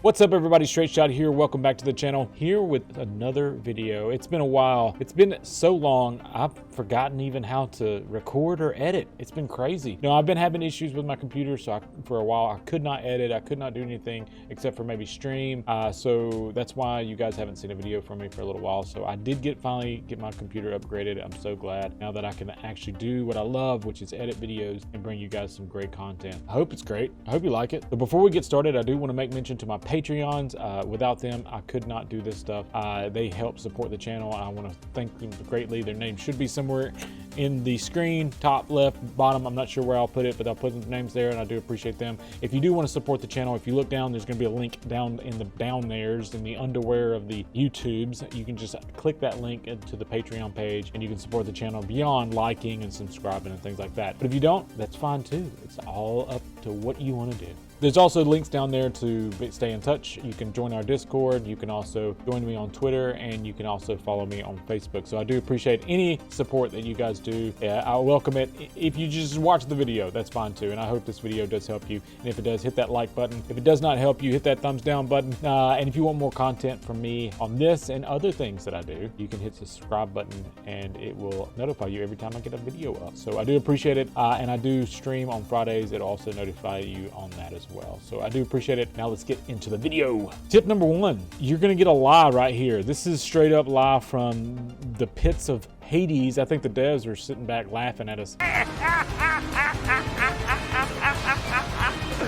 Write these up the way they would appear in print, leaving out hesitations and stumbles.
What's up everybody, Straight Shot here. Welcome back to the channel, here with another video. It's been a while. It's been so long, I've forgotten even how to record or edit. It's been crazy. No, I've been having issues with my computer, so for a while I could not edit. I could not do anything except for maybe stream. So that's why you guys haven't seen a video from me for a little while. So I did finally get my computer upgraded. I'm so glad now that I can actually do what I love, which is edit videos and bring you guys some great content. I hope it's great. I hope you like it. But before we get started, I do want to make mention to my Patreons. Without them, I could not do this stuff. They help support the channel. I want to thank them greatly. Their name should be somewhere in the screen, top left, bottom. I'm not sure where I'll put it, but I'll put the names there, and I do appreciate them. If you do want to support the channel, if you look down, there's going to be a link down in the down there's in the underwear of the YouTubes. You can just click that link into the Patreon page, and you can support the channel beyond liking and subscribing and things like that. But if you don't, that's fine too. It's all up to what you want to do. There's also links down there to stay in touch. You can join our Discord. You can also join me on Twitter, and you can also follow me on Facebook. So I do appreciate any support that you guys do. I welcome it. If you just watch the video, that's fine too. And I hope this video does help you. And if it does, hit that like button. If it does not help you, hit that thumbs down button. And if you want more content from me on this and other things that I do, you can hit the subscribe button, and it will notify you every time I get a video up. So I do appreciate it. And I do stream on Fridays. It'll also notify you on that as well. So I do appreciate it. Now let's get into the video. Tip number one, you're gonna get a lie right here. This is straight up lie from the pits of Hades. I think the devs are sitting back laughing at us.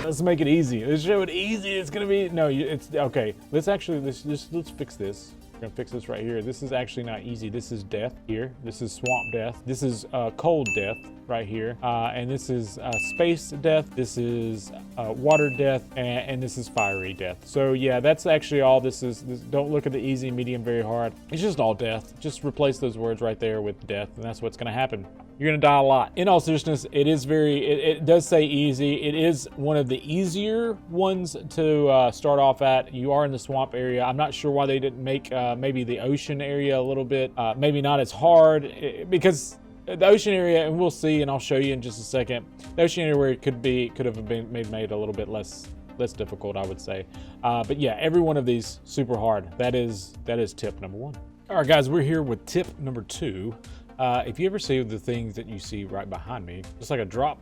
Let's make it easy. Let's show it easy. It's gonna be, no, it's okay. Let's fix this. We're gonna fix this right here. This is actually not easy. This is death here. This is swamp death. This is cold death right here. And this is space death. This is water death. And this is fiery death. So yeah, that's actually all this is. Don't look at the easy, medium, very hard. It's just all death. Just replace those words right there with death, and that's what's gonna happen. You're gonna die a lot. In all seriousness, it is it does say easy. It is one of the easier ones to start off at. You are in the swamp area. I'm not sure why they didn't make maybe the ocean area a little bit, maybe not as hard, because the ocean area, and we'll see, and I'll show you in just a second, the ocean area could have been made a little bit less difficult, I would say. But yeah, every one of these super hard. That is tip number one. All right, guys, we're here with tip number two. If you ever see the things that you see right behind me, just like a drop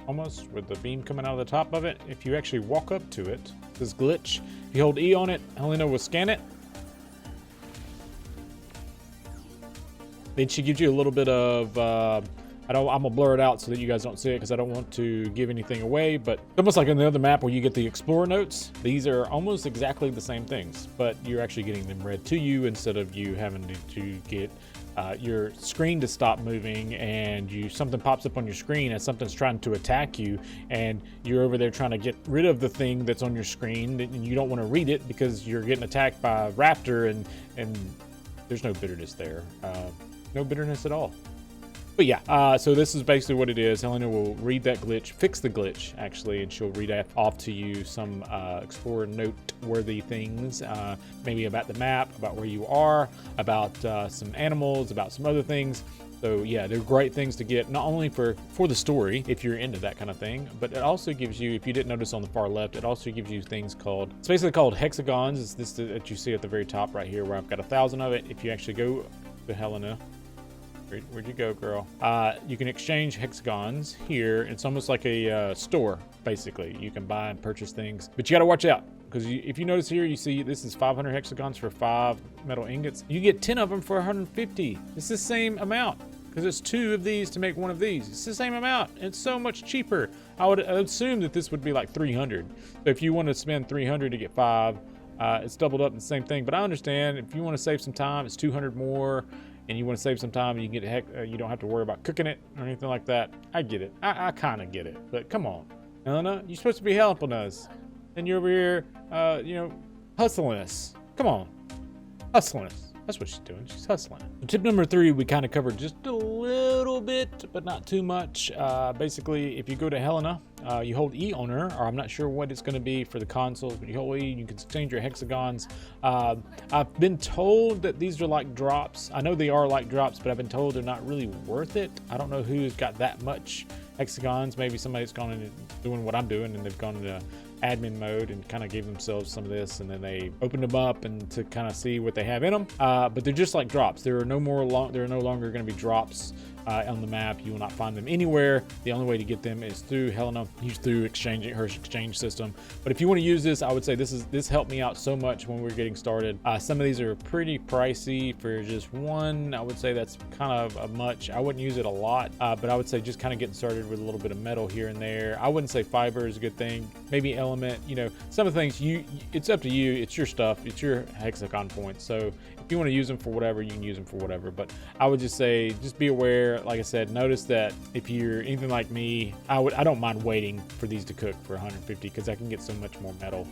almost with the beam coming out of the top of it, if you actually walk up to it, this glitch, if you hold E on it, Helena will scan it. Then she gives you a little bit of, I'm gonna blur it out so that you guys don't see it because I don't want to give anything away, but almost like in the other map where you get the explorer notes, these are almost exactly the same things, but you're actually getting them read to you instead of you having to get your screen to stop moving, and something pops up on your screen and something's trying to attack you, and you're over there trying to get rid of the thing that's on your screen, and you don't want to read it because you're getting attacked by a raptor, and there's no bitterness there. No bitterness at all. But yeah, so this is basically what it is. Helena will read that glitch, fix the glitch actually, and she'll read off to you some explorer note-worthy things, maybe about the map, about where you are, about some animals, about some other things. So yeah, they're great things to get, not only for the story, if you're into that kind of thing, but it also gives you, if you didn't notice on the far left, it also gives you things called, it's basically called hexagons. It's this that you see at the very top right here where I've got 1,000 of it. If you actually go to Helena, where'd you go, girl? You can exchange hexagons here. It's almost like a store, basically. You can buy and purchase things, but you got to watch out, because if you notice here, you see this is 500 hexagons for 5 metal ingots. You get 10 of them for 150. It's the same amount, because it's 2 of these to make 1 of these. It's the same amount. It's so much cheaper. I would assume that this would be like 300. So if you want to spend 300 to get 5, it's doubled up in the same thing. But I understand if you want to save some time, it's 200 more. And you want to save some time, and you can get you don't have to worry about cooking it or anything like that. I get it. I kind of get it. But come on, Helena, you're supposed to be helping us, and you're over here, hustling us. Come on, hustling us. That's what she's doing. She's hustling. Tip number 3, we kind of covered just a little bit, but not too much. Basically, if you go to Helena, you hold E on her, or I'm not sure what it's going to be for the consoles, but you hold E, you can exchange your hexagons. I've been told that these are like drops. I know they are like drops, but I've been told they're not really worth it. I don't know who's got that much hexagons. Maybe somebody's gone into doing what I'm doing, and they've gone into admin mode and kind of gave themselves some of this, and then they opened them up and to kind of see what they have in them. But they're just like drops. There are no longer going to be drops on the map. You will not find them anywhere. The only way to get them is through Helena, through her exchange system. But if you want to use this, I would say this helped me out so much when we were getting started. Some of these are pretty pricey for just one. I would say that's kind of a much. I wouldn't use it a lot, but I would say just kind of getting started with a little bit of metal here and there. I wouldn't say fiber is a good thing. Maybe element, some of the things it's up to you. It's your stuff. It's your hexagon points. So if you want to use them for whatever, you can use them for whatever. But I would just say, just be aware. Like I said, notice that if you're anything like me, I don't mind waiting for these to cook for 150 because I can get so much more metal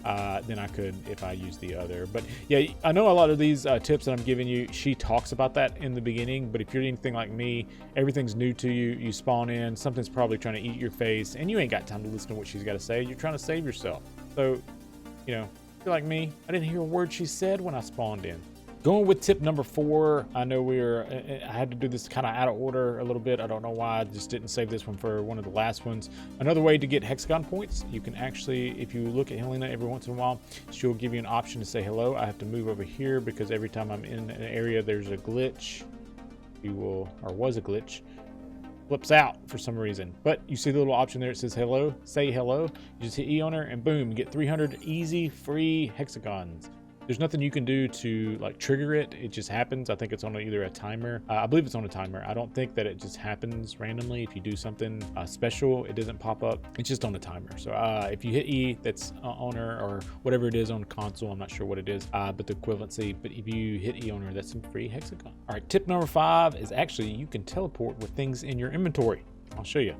than I could if I use the other. But yeah, I know a lot of these tips that I'm giving you, she talks about that in the beginning. But if you're anything like me, everything's new to you. You spawn in, something's probably trying to eat your face, and you ain't got time to listen to what she's got to say. You're trying to save yourself. So, if you're like me, I didn't hear a word she said when I spawned in. Going with tip number 4, I know I had to do this kind of out of order a little bit. I don't know why, I just didn't save this one for one of the last ones. Another way to get hexagon points, you can actually, if you look at Helena every once in a while, she'll give you an option to say hello. I have to move over here because every time I'm in an area, there's a glitch. Was a glitch. Flips out for some reason. But you see the little option there, it says hello, say hello. You just hit E on her and boom, you get 300 easy free hexagons. There's nothing you can do to like trigger it. It just happens. I think it's on either a timer. I believe it's on a timer. I don't think that it just happens randomly. If you do something special, it doesn't pop up. It's just on a timer. So if you hit E, that's on her or whatever it is on console. I'm not sure what it is, but the equivalency. But if you hit E on her, that's some free hexagon. All right, tip number 5 is actually you can teleport with things in your inventory. I'll show you.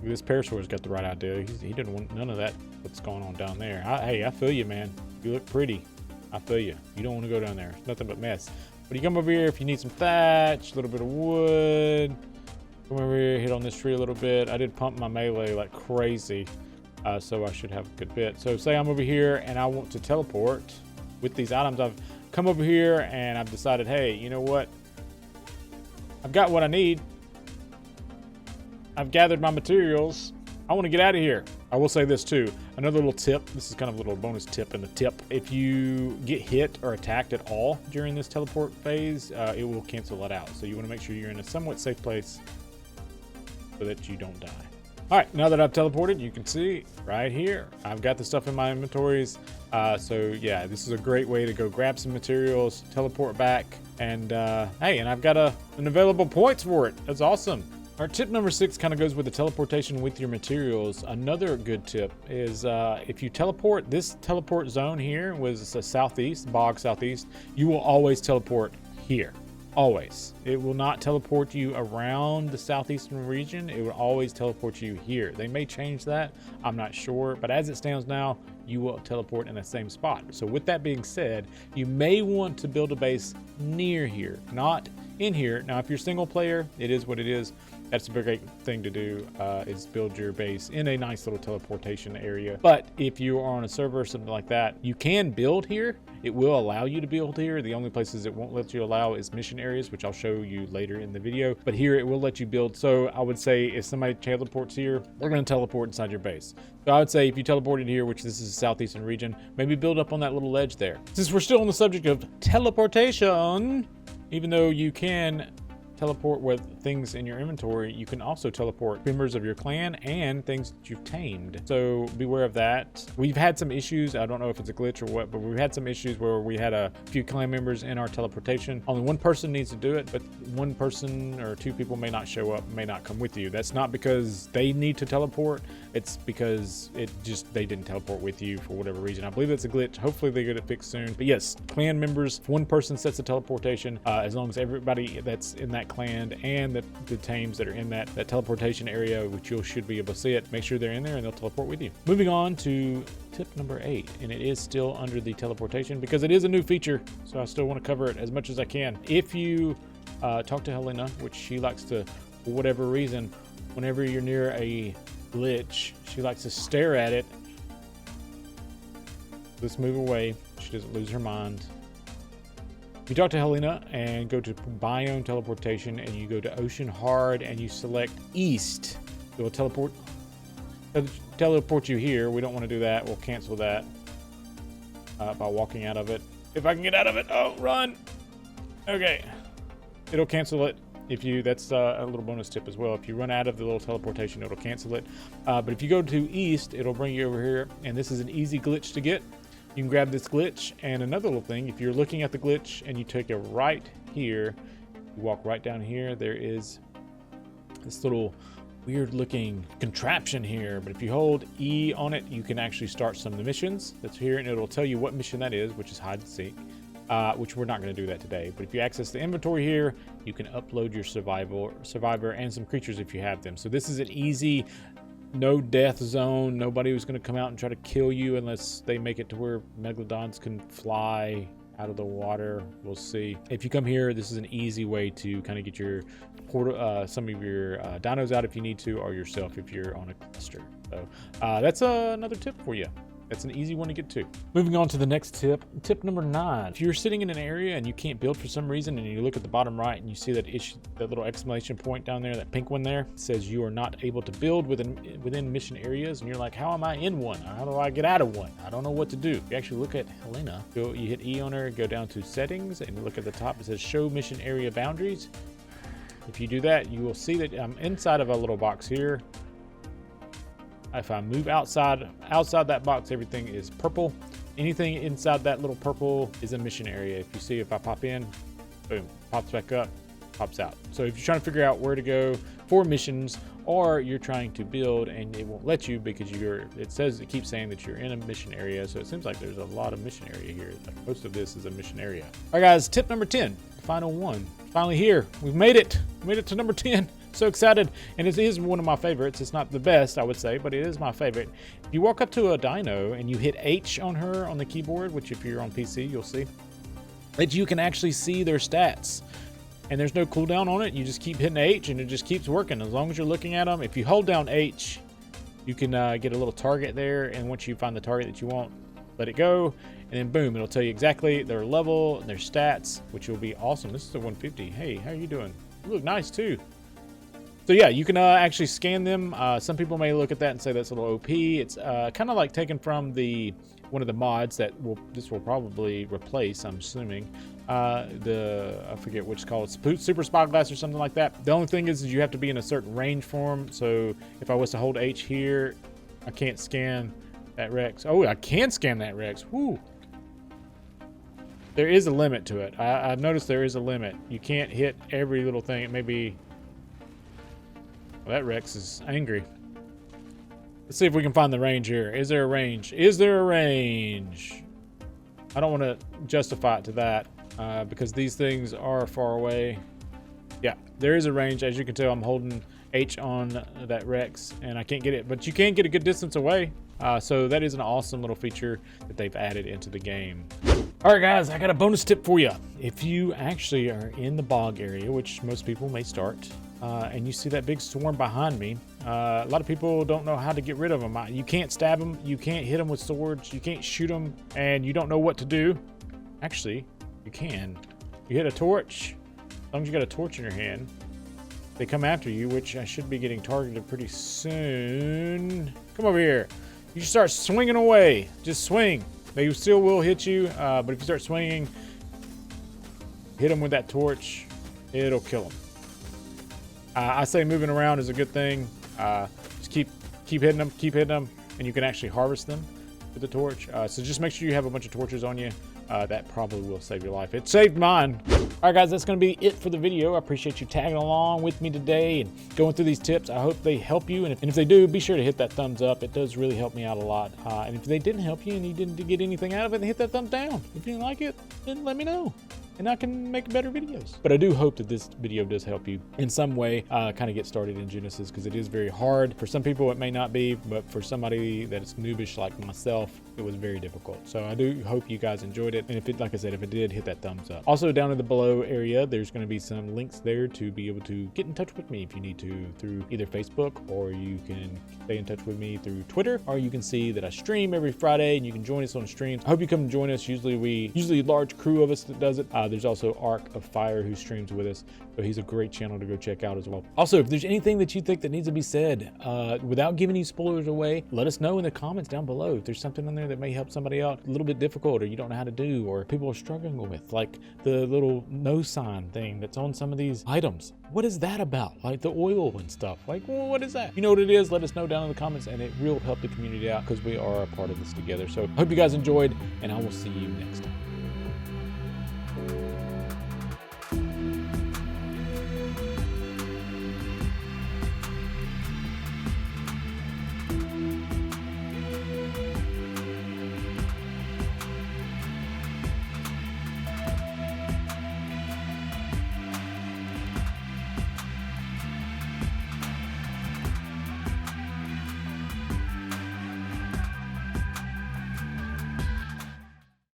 This Parasaur's got the right idea. He didn't want none of that. What's going on down there? Hey, I feel you, man. You look pretty. I feel you. You don't want to go down there. It's nothing but mess. But you come over here if you need some thatch, a little bit of wood. Come over here, hit on this tree a little bit. I did pump my melee like crazy, so I should have a good bit. So say I'm over here and I want to teleport with these items. I've come over here and I've decided, hey, you know what? I've got what I need. I've gathered my materials. I want to get out of here. I will say this too. Another little tip. This is kind of a little bonus tip in the tip. If you get hit or attacked at all during this teleport phase, it will cancel it out. So you want to make sure you're in a somewhat safe place so that you don't die. All right, now that I've teleported, you can see right here, I've got the stuff in my inventories. So yeah, this is a great way to go grab some materials, teleport back, and hey, and I've got an available points for it. That's awesome. Our tip number 6 kind of goes with the teleportation with your materials. Another good tip is if you teleport, this teleport zone here was a southeast, bog southeast, you will always teleport here. Always. It will not teleport you around the southeastern region. It will always teleport you here. They may change that. I'm not sure. But as it stands now, you will teleport in the same spot. So with that being said, you may want to build a base near here, not in here. Now, if you're single player, it is what it is. That's a great thing to do, is build your base in a nice little teleportation area. But if you are on a server or something like that, you can build here. It will allow you to build here. The only places it won't let you allow is mission areas, which I'll show you later in the video. But here it will let you build. So I would say if somebody teleports here, they're going to teleport inside your base. So I would say if you teleported here, which this is the southeastern region, maybe build up on that little ledge there. Since we're still on the subject of teleportation, even though you can teleport with things in your inventory, you can also teleport members of your clan and things that you've tamed. So beware of that. We've had some issues. I don't know if it's a glitch or what, but we've had some issues where we had a few clan members in our teleportation. Only one person needs to do it, but one person or two people may not show up, may not come with you. That's not because they need to teleport. It's because they didn't teleport with you for whatever reason. I believe it's a glitch. Hopefully they get it fixed soon. But yes, clan members, if one person sets the teleportation, as long as everybody that's in that clan and the tames that are in that teleportation area, which you should be able to see it, make sure they're in there and they'll teleport with you. Moving on to tip number 8, and it is still under the teleportation because it is a new feature, so I still want to cover it as much as I can. If you talk to Helena, which she likes to, for whatever reason, whenever you're near a glitch, she likes to stare at it. Let's move away. She doesn't lose her mind. You talk to Helena and go to biome teleportation and you go to ocean hard and you select east. It will teleport teleport you here. We don't want to do that. We'll cancel that by walking out of it. If I can get out of it. Oh, run. Okay. It'll cancel it. If you, that's a little bonus tip as well. If you run out of the little teleportation, it'll cancel it. But if you go to East, it'll bring you over here. And this is an easy glitch to get. You can grab this glitch. And another little thing, if you're looking at the glitch and you take a right here, you walk right down here, there is this little weird looking contraption here. But if you hold E on it, you can actually start some of the missions that's here. And it'll tell you what mission that is, which is hide and seek. Which we're not going to do that today. But if you access the inventory here, you can upload your survivor and some creatures if you have them. So this is an easy, no death zone. Nobody was going to come out and try to kill you unless they make it to where megalodons can fly out of the water. We'll see. If you come here, this is an easy way to kind of get your some of your dinos out if you need to, or yourself if you're on a cluster. So that's another tip for you. That's an easy one to get to. Moving on to the next tip, tip number 9. If you're sitting in an area and you can't build for some reason, and you look at the bottom right and you see that little exclamation point down there, that pink one there, says you are not able to build within mission areas, and you're like, how am I in one? How do I get out of one? I don't know what to do. You actually look at Helena, you hit E on her, go down to settings, and look at the top, it says show mission area boundaries. If you do that, you will see that I'm inside of a little box here. If I move outside that box, everything is purple. Anything inside that little purple is a mission area. If you see, if I pop in, boom, pops back up, pops out. So if you're trying to figure out where to go for missions, or you're trying to build and it won't let you because it keeps saying that you're in a mission area. So it seems like there's a lot of mission area here. Like most of this is a mission area. All right, guys, tip number 10, the final one. Finally here, we've made it. We made it to number 10. So excited, and it is one of my favorites. It's not the best, I would say, but it is my favorite. If you walk up to a dino and you hit H on her on the keyboard, which if you're on PC, you'll see, that you can actually see their stats. And there's no cooldown on it. You just keep hitting H and it just keeps working as long as you're looking at them. If you hold down H, you can get a little target there, and once you find the target that you want, let it go, and then boom, it'll tell you exactly their level and their stats, which will be awesome. This is a 150. Hey, how are you doing? You look nice too. So yeah, you can actually scan them. Some people may look at that and say that's a little OP. It's kind of like taken from one of the mods that this will probably replace, I'm assuming. I forget which it's called, Super Spyglass or something like that. The only thing is you have to be in a certain range for them. So if I was to hold H here, I can't scan that Rex. Oh, I can scan that Rex. Woo. There is a limit to it. I've noticed there is a limit. You can't hit every little thing. It may be... Well, that Rex is angry. Let's see if we can find the range here. Is there a range? Is there a range? I don't want to justify it to that because these things are far away. Yeah, there is a range. As you can tell, I'm holding H on that Rex and I can't get it, but you can get a good distance away. So that is an awesome little feature that they've added into the game. All right, guys, I got a bonus tip for you. If you actually are in the bog area, which most people may start, and you see that big swarm behind me, a lot of people don't know how to get rid of them. You can't stab them, you can't hit them with swords, you can't shoot them, and you don't know what to do. Actually, you can. You hit a torch. As long as you got a torch in your hand, they come after you, which I should be getting targeted pretty soon. Come over here. You start swinging away. Just swing. They still will hit you, but if you start swinging, hit them with that torch, it'll kill them. I say moving around is a good thing. Just keep hitting them, and you can actually harvest them with the torch. So just make sure you have a bunch of torches on you. That probably will save your life. It saved mine. All right, guys, that's going to be it for the video. I appreciate you tagging along with me today and going through these tips. I hope they help you. And if they do, be sure to hit that thumbs up. It does really help me out a lot. And if they didn't help you and you didn't get anything out of it, then hit that thumbs down. If you didn't like it, then let me know, and I can make better videos. But I do hope that this video does help you in some way kind of get started in Genesis, because it is very hard. For some people, it may not be, but for somebody that's noobish like myself, it was very difficult. So I do hope you guys enjoyed it. And if it, like I said, if it did, hit that thumbs up. Also, down in the below area, there's going to be some links there to be able to get in touch with me if you need to, through either Facebook, or you can stay in touch with me through Twitter, or you can see that I stream every Friday and you can join us on streams. I hope you come and join us. Usually a large crew of us that does it. There's also Ark of Fire who streams with us, so he's a great channel to go check out as well. Also, if there's anything that you think that needs to be said, without giving any spoilers away, let us know in the comments down below. If there's something in there that may help somebody out a little bit difficult, or you don't know how to do, or people are struggling with, like the little no sign thing that's on some of these items. What is that about? Like the oil and stuff. Like, well, what is that? You know what it is? Let us know down in the comments, and it will help the community out because we are a part of this together. So I hope you guys enjoyed, and I will see you next time.